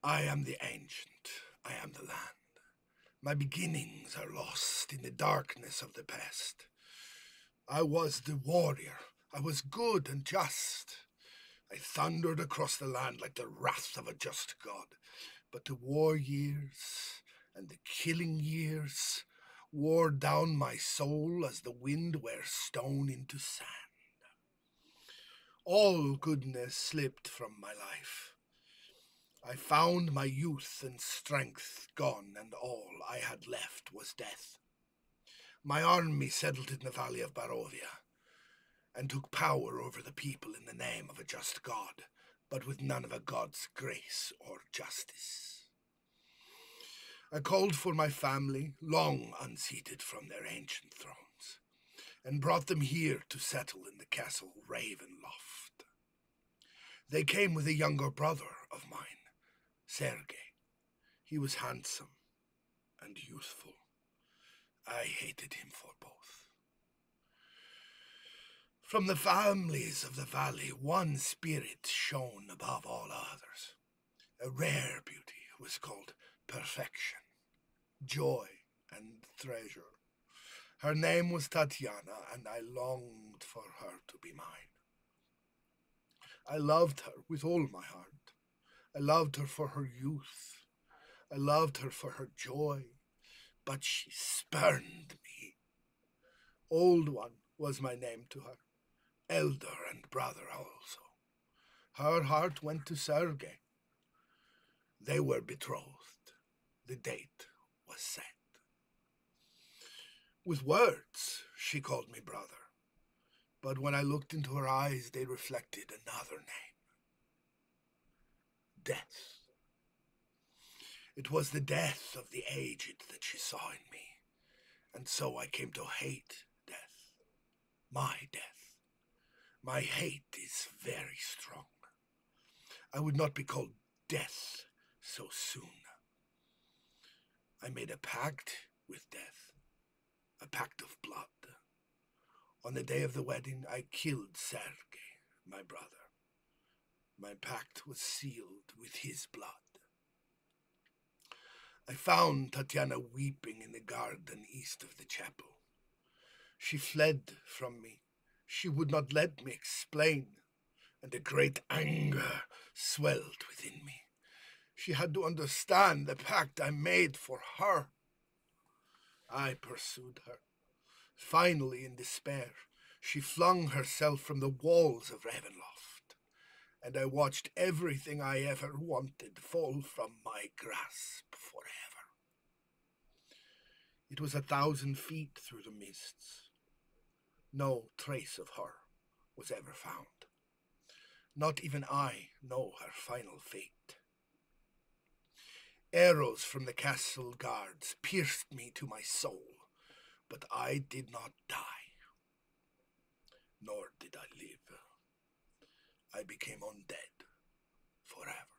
I am the ancient, I am the land. My beginnings are lost in the darkness of the past. I was the warrior, I was good and just. I thundered across the land like the wrath of a just god. But the war years and the killing years wore down my soul as the wind wears stone into sand. All goodness slipped from my life. I found my youth and strength gone, and all I had left was death. My army settled in the valley of Barovia, and took power over the people in the name of a just God, but with none of a God's grace or justice. I called for my family, long unseated from their ancient thrones, and brought them here to settle in the castle Ravenloft. They came with a younger brother of mine, Sergei. He was handsome and youthful. I hated him for both. From the families of the valley, one spirit shone above all others. A rare beauty was called perfection, joy, and treasure. Her name was Tatiana, and I longed for her to be mine. I loved her with all my heart. I loved her for her youth. I loved her for her joy, but she spurned me. Old One was my name to her, elder and brother also. Her heart went to Sergei. They were betrothed. The date was set. With words, she called me brother, but when I looked into her eyes, they reflected another name: death. It was the death of the aged that she saw in me, and so I came to hate death. My death. My hate is very strong. I would not be called death so soon. I made a pact with death, a pact of blood. On the day of the wedding, I killed Sergei, my brother. My pact was sealed with his blood. I found Tatiana weeping in the garden east of the chapel. She fled from me. She would not let me explain, and a great anger swelled within me. She had to understand the pact I made for her. I pursued her. Finally, in despair, she flung herself from the walls of Ravenloft, and I watched everything I ever wanted fall from my grasp forever. It was 1,000 feet through the mists. No trace of her was ever found. Not even I know her final fate. Arrows from the castle guards pierced me to my soul, but I did not die, nor did I live. I became undead forever.